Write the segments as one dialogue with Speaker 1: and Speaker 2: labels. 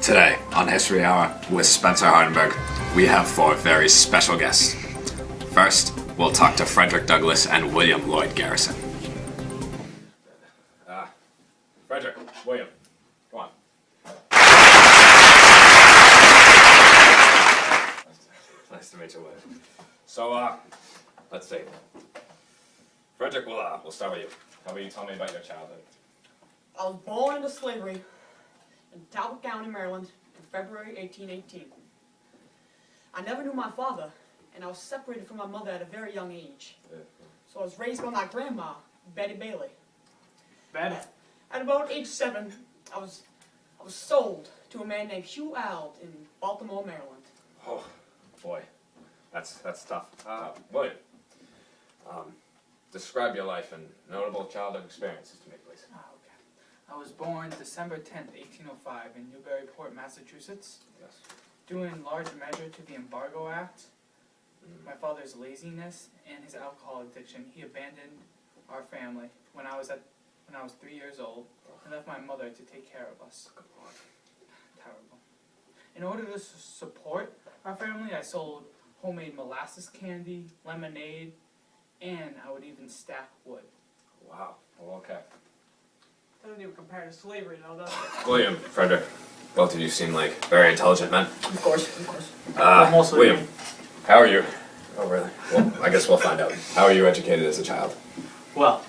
Speaker 1: Today, on History Hour with Spencer Hardenberg, we have 4 very special guests. First, we'll talk to Frederick Douglass and William Lloyd Garrison. Frederick, William, come on. Nice to meet you, William. So, let's see. Frederick, we'll start with you. How about you tell me about your childhood?
Speaker 2: I was born into slavery in Talbot County, Maryland, in February 1818. I never knew my father, and I was separated from my mother at a very young age. So I was raised by my grandma, Betty Bailey.
Speaker 3: Betty?
Speaker 2: At about age 7, I was sold to a man named Hugh Ald in Baltimore, Maryland.
Speaker 1: Oh, boy. That's tough. William, describe your life and notable childhood experiences to me, please.
Speaker 3: I was born December 10th, 1805 in Newburyport, Massachusetts.
Speaker 1: Yes.
Speaker 3: Due in large measure to the Embargo Act, my father's laziness and his alcohol addiction, he abandoned our family when I was 3 years old and left my mother to take care of us. Terrible. In order to support our family, I sold homemade molasses candy, lemonade, and I would even stack wood.
Speaker 1: Wow. Well, okay.
Speaker 2: Doesn't even compare to slavery, though, does it?
Speaker 1: William, Frederick, both of you seem like very intelligent men.
Speaker 2: Of course.
Speaker 3: Mostly
Speaker 1: William, how are you? Oh, really? Well, I guess we'll find out. How are you educated as a child?
Speaker 3: Well,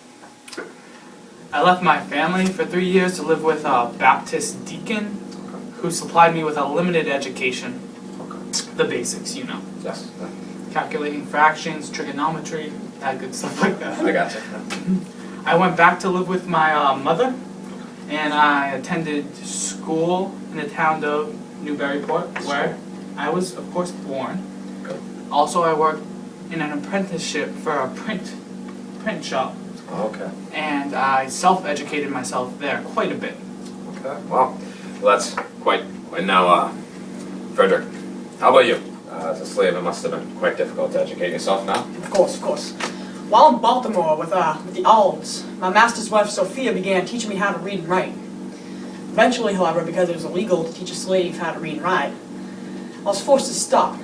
Speaker 3: I left my family for 3 years to live with a Baptist deacon who supplied me with a limited education. The basics, you know.
Speaker 1: Yes.
Speaker 3: Calculating fractions, trigonometry, that good stuff like that.
Speaker 1: I got you.
Speaker 3: I went back to live with my mother, and I attended school in the town of Newburyport, where I was, of course, born.
Speaker 1: Good.
Speaker 3: Also, I worked in an apprenticeship for a print shop,
Speaker 1: Okay.
Speaker 3: and I self-educated myself there quite a bit.
Speaker 1: Okay. Well, that's quite. And now, Frederick, how about you? As a slave, it must have been quite difficult to educate yourself now.
Speaker 2: Of course. While in Baltimore with the Alds, my master's wife Sophia began teaching me how to read and write. Eventually, however, because it was illegal to teach a slave how to read and write, I was forced to stop.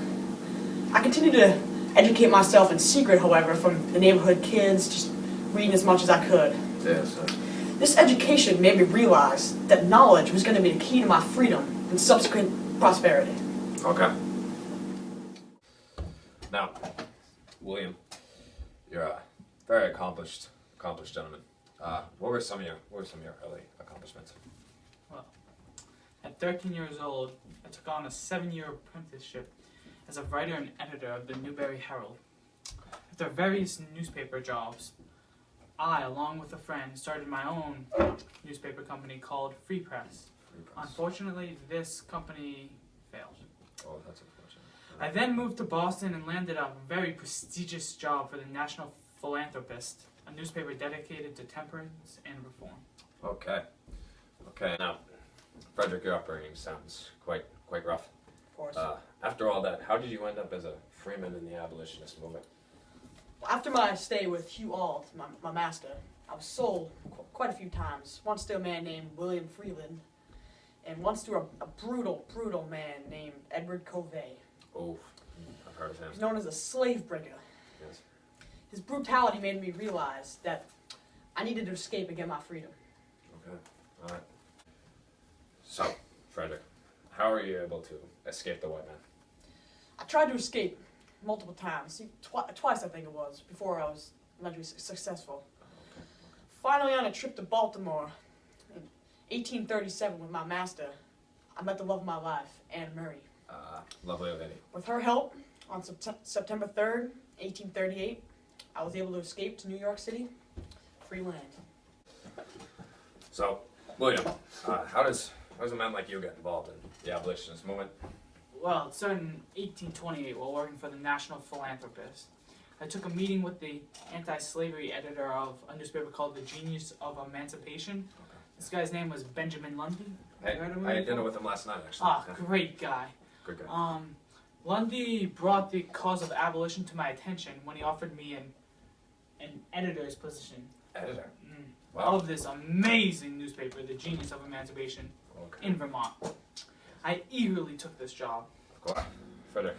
Speaker 2: I continued to educate myself in secret, however, from the neighborhood kids, just reading as much as I could.
Speaker 1: Yes.
Speaker 2: This education made me realize that knowledge was going to be the key to my freedom and subsequent prosperity.
Speaker 1: Okay. Now, William, you're a very accomplished gentleman. What were some of your early accomplishments?
Speaker 3: Well, at 13 years old, I took on a 7-year apprenticeship as a writer and editor of the Newbury Herald. After various newspaper jobs, I, along with a friend, started my own newspaper company called Free Press. Unfortunately, this company failed.
Speaker 1: Oh, that's unfortunate.
Speaker 3: I then moved to Boston and landed a very prestigious job for the National Philanthropist, a newspaper dedicated to temperance and reform.
Speaker 1: Okay. Now, Frederick, your upbringing sounds quite rough.
Speaker 2: Of course.
Speaker 1: After all that, how did you end up as a freeman in the abolitionist movement?
Speaker 2: After my stay with Hugh Ald, my master, I was sold quite a few times. Once to a man named William Freeland, and once to a brutal man named Edward Covey.
Speaker 1: Oh, I've heard of him.
Speaker 2: He's known as a slave breaker.
Speaker 1: Yes.
Speaker 2: His brutality made me realize that I needed to escape and get my freedom.
Speaker 1: Okay, all right. So, Frederick, how were you able to escape the white man?
Speaker 2: I tried to escape multiple times, twice I think it was, before I was eventually successful.
Speaker 1: Okay.
Speaker 2: Finally, on a trip to Baltimore in 1837 with my master, I met the love of my life, Anne Murray.
Speaker 1: Lovely lady.
Speaker 2: With her help, on September 3rd, 1838, I was able to escape to New York City, free land.
Speaker 1: So, William, how does a man like you get involved in the abolitionist movement?
Speaker 3: Well, it started in 1828 while working for the National Philanthropist. I took a meeting with the anti-slavery editor of a newspaper called The Genius of Emancipation.
Speaker 1: Okay.
Speaker 3: This guy's name was Benjamin Lundy.
Speaker 1: Hey, I had dinner with him last night, actually.
Speaker 3: Ah, great guy.
Speaker 1: Good guy.
Speaker 3: Lundy brought the cause of abolition to my attention when he offered me an editor's position.
Speaker 1: Editor?
Speaker 3: Of this amazing newspaper, The Genius of Emancipation,
Speaker 1: Okay.
Speaker 3: in Vermont. I eagerly took this job.
Speaker 4: Of course. Frederick,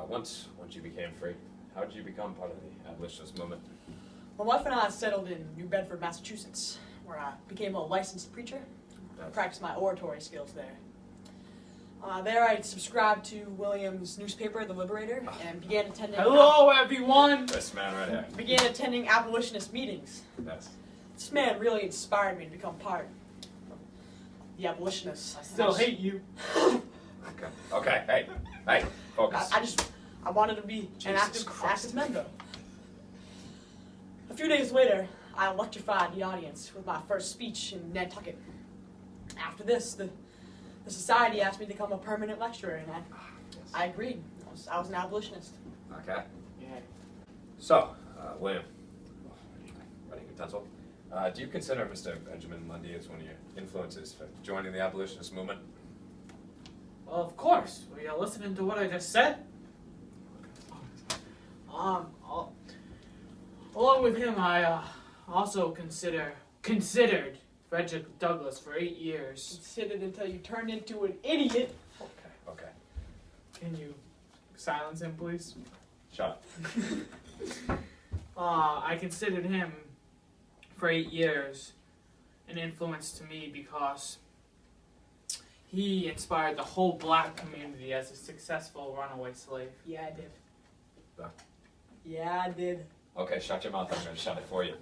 Speaker 4: once you became free, how did you become part of the abolitionist movement?
Speaker 2: My wife and I settled in New Bedford, Massachusetts, where I became a licensed preacher. I practiced my oratory skills there. There I subscribed to William's newspaper, The Liberator, and began attending...
Speaker 3: Hello, everyone!
Speaker 4: This man right here.
Speaker 2: Began attending abolitionist meetings.
Speaker 4: Yes.
Speaker 2: This man really inspired me to become part of the abolitionists.
Speaker 3: I still hate you.
Speaker 4: Okay, hey, focus.
Speaker 2: I wanted to be an active member. A few days later, I electrified the audience with my first speech in Nantucket. After this, the society asked me to become a permanent lecturer, and I agreed. I was an abolitionist.
Speaker 4: Okay.
Speaker 3: Yeah.
Speaker 4: So, William, writing utensil. Do you consider Mr. Benjamin Lundy as one of your influences for joining the abolitionist movement?
Speaker 3: Well, of course. Were you listening to what I just said? Along with him, I also considered Frederick Douglass for 8 years.
Speaker 2: Considered until you turned into an idiot.
Speaker 4: Okay.
Speaker 3: Can you silence him, please?
Speaker 4: Shut up.
Speaker 3: I considered him for 8 years an influence to me because he inspired the whole black community as a successful runaway slave.
Speaker 2: Yeah, I did.
Speaker 4: Huh?
Speaker 2: Yeah, I did.
Speaker 4: Okay, shut your mouth. I'm going to shut it for you.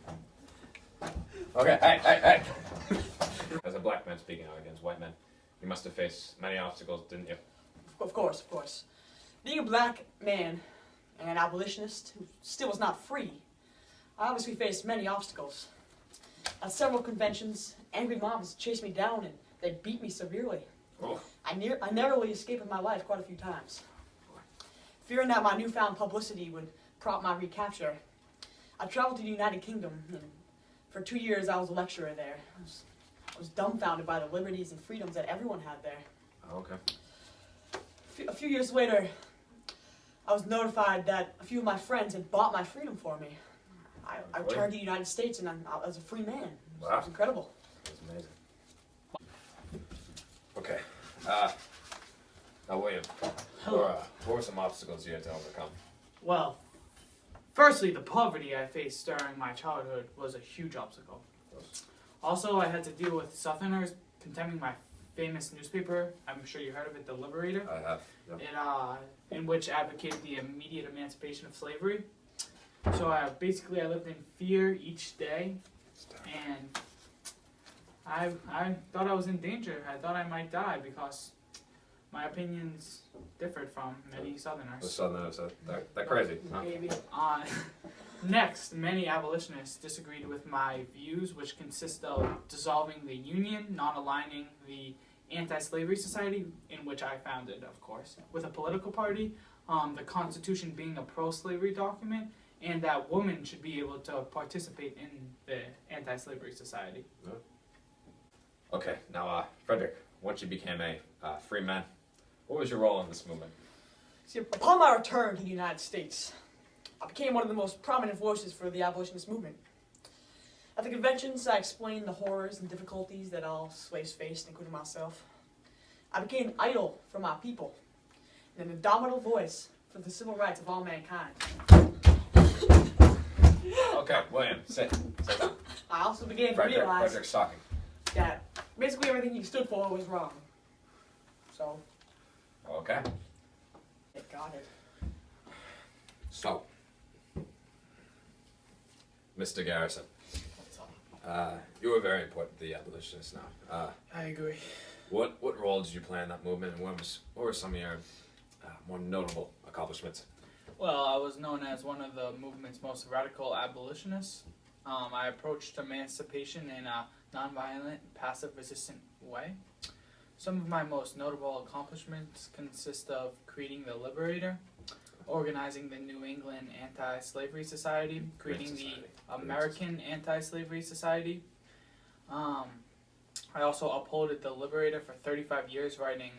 Speaker 4: Okay, hey. As a black man speaking out against white men, you must have faced many obstacles, didn't you?
Speaker 2: Of course. Being a black man and an abolitionist who still was not free, I obviously faced many obstacles. At several conventions, angry mobs chased me down and they beat me severely.
Speaker 4: Oh.
Speaker 2: I narrowly escaped with my life quite a few times. Fearing that my newfound publicity would prompt my recapture, I traveled to the United Kingdom, and for 2 years I was a lecturer there. I was dumbfounded by the liberties and freedoms that everyone had there.
Speaker 4: Okay.
Speaker 2: A few years later, I was notified that a few of my friends had bought my freedom for me. I returned to the United States and I was a free man. It was incredible.
Speaker 4: That's amazing. Okay. Now, William, what were some obstacles you had to overcome?
Speaker 3: Well, firstly, the poverty I faced during my childhood was a huge obstacle. Also, I had to deal with Southerners condemning my famous newspaper. I'm sure you heard of it, The Liberator.
Speaker 4: I have. Yep.
Speaker 3: In which advocated the immediate emancipation of slavery. So I lived in fear each day, and I thought I was in danger. I thought I might die because my opinions differed from many Southerners.
Speaker 4: The Southerners, they're crazy. Huh?
Speaker 2: Maybe.
Speaker 3: Next, many abolitionists disagreed with my views, which consist of dissolving the Union, not aligning the Anti-Slavery Society, in which I founded, of course, with a political party, the Constitution being a pro-slavery document, and that women should be able to participate in the Anti-Slavery Society.
Speaker 4: Okay, now, Frederick, once you became a free man, what was your role in this movement?
Speaker 2: See, upon my return to the United States, I became one of the most prominent voices for the abolitionist movement. At the conventions, I explained the horrors and difficulties that all slaves faced, including myself. I became an idol for my people, and an indomitable voice for the civil rights of all mankind.
Speaker 4: Okay, William, sit down.
Speaker 2: I also began to realize
Speaker 4: Frederick's talking.
Speaker 2: that basically everything he stood for was wrong. So,
Speaker 4: Okay.
Speaker 2: it got it.
Speaker 4: So, Mr. Garrison, you were very important to the abolitionists now.
Speaker 3: I agree.
Speaker 4: What role did you play in that movement, and what were some of your more notable accomplishments?
Speaker 3: Well, I was known as one of the movement's most radical abolitionists. I approached emancipation in a nonviolent, passive, resistant way. Some of my most notable accomplishments consist of creating the Liberator, organizing the New England Anti-Slavery Society, creating the American Anti-Slavery Society. I also upholded the Liberator for 35 years, writing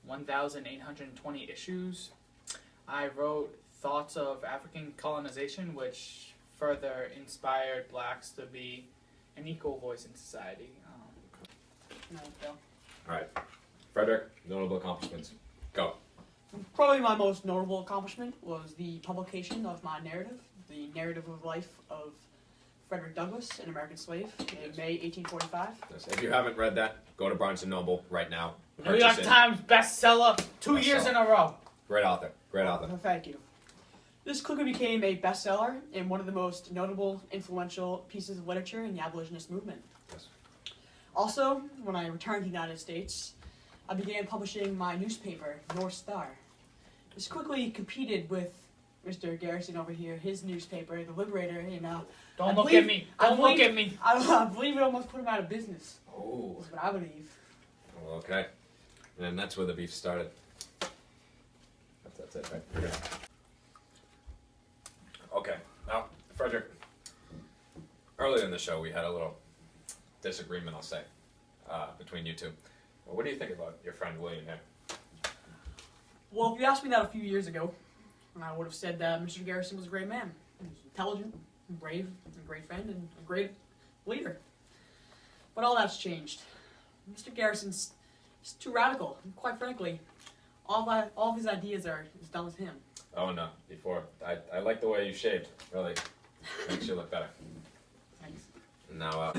Speaker 3: 1,820 issues. I wrote Thoughts of African Colonization, which further inspired blacks to be an equal voice in society.
Speaker 2: No, Phil.
Speaker 4: All right, Frederick, notable accomplishments. Go.
Speaker 2: Probably my most notable accomplishment was the publication of my narrative, The Narrative of Life of Frederick Douglass, an American Slave, in May 1845.
Speaker 4: Yes. If you haven't read that, go to Barnes & Noble right now.
Speaker 3: New York
Speaker 4: Purchase it.
Speaker 3: Times bestseller 2 years in a row.
Speaker 4: Great author. Great author.
Speaker 2: Well, thank you. This quickly became a bestseller and one of the most notable, influential pieces of literature in the abolitionist movement.
Speaker 4: Yes.
Speaker 2: Also, when I returned to the United States, I began publishing my newspaper, North Star. This quickly competed with Mr. Garrison over here, his newspaper, The Liberator, and
Speaker 3: Don't look at me. Don't look at me.
Speaker 2: I believe it almost put him out of business.
Speaker 4: Oh.
Speaker 2: That's what I believe.
Speaker 4: Well, okay. And that's where the beef started. That's it, right? Okay. Okay. Now, Frederick, earlier in the show we had a little disagreement, I'll say, between you two. Well, what do you think about your friend William here?
Speaker 2: Well, if you asked me that a few years ago, I would have said that Mr. Garrison was a great man. He was intelligent, and brave, a great friend, and a great leader. But all that's changed. Mr. Garrison's too radical. And quite frankly, all of his ideas are as dumb as him.
Speaker 4: Oh no, before I like the way you shaved. Really makes you look better.
Speaker 2: Thanks.
Speaker 4: Now,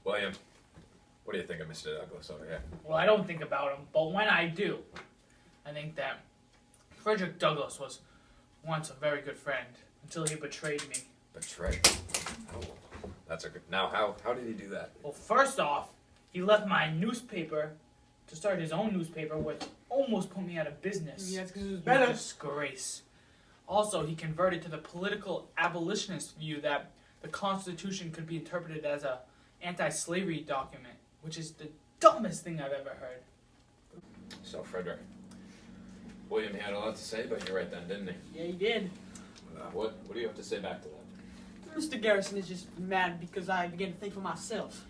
Speaker 4: William, what do you think of Mr. Douglas over here?
Speaker 3: Well, I don't think about him, but when I do, I think that Frederick Douglass was once a very good friend until he betrayed me.
Speaker 4: Betrayed. Oh, that's a good. Now, how did he do that?
Speaker 3: Well, first off, he left my newspaper to start his own newspaper, which almost put me out of business.
Speaker 2: Yeah, it's because it was
Speaker 3: What
Speaker 2: better.
Speaker 3: a disgrace. Also, he converted to the political abolitionist view that the Constitution could be interpreted as a anti-slavery document, which is the dumbest thing I've ever heard.
Speaker 4: So, Frederick, William had a lot to say about you right then, didn't he?
Speaker 2: Yeah, he did.
Speaker 4: What do you have to say back to that?
Speaker 2: Mr. Garrison is just mad because I began to think for myself.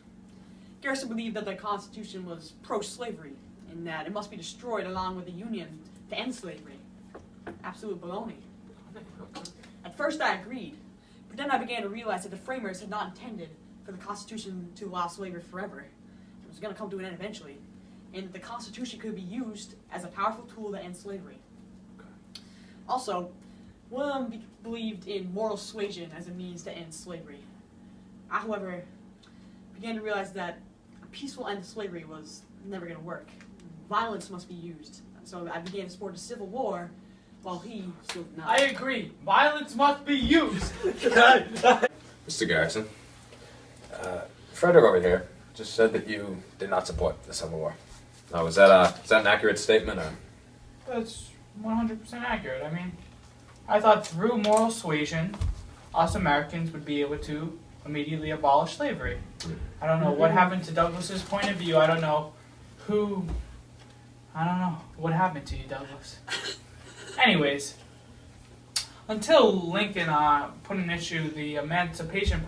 Speaker 2: Garrison believed that the Constitution was pro-slavery and that it must be destroyed along with the Union to end slavery. Absolute baloney. At first I agreed, but then I began to realize that the framers had not intended for the Constitution to allow slavery forever. It was going to come to an end eventually, and that the Constitution could be used as a powerful tool to end slavery. Also, William believed in moral suasion as a means to end slavery. I, however, began to realize that a peaceful end to slavery was never going to work. Violence must be used. So I began to support a civil war, while he still did not.
Speaker 3: I agree. Violence must be used.
Speaker 4: Mr. Garrison, Frederick over here just said that you did not support the Civil War. Now, is that an accurate statement? Or?
Speaker 3: That's 100% accurate. I mean, I thought through moral suasion, us Americans would be able to immediately abolish slavery. I don't know what happened to Douglas's point of view. I don't know what happened to you, Douglas. Anyways, until Lincoln put in issue the Emancipation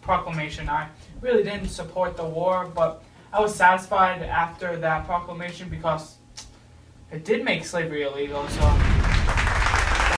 Speaker 3: Proclamation, I really didn't support the war, but I was satisfied after that proclamation because it did make slavery illegal, so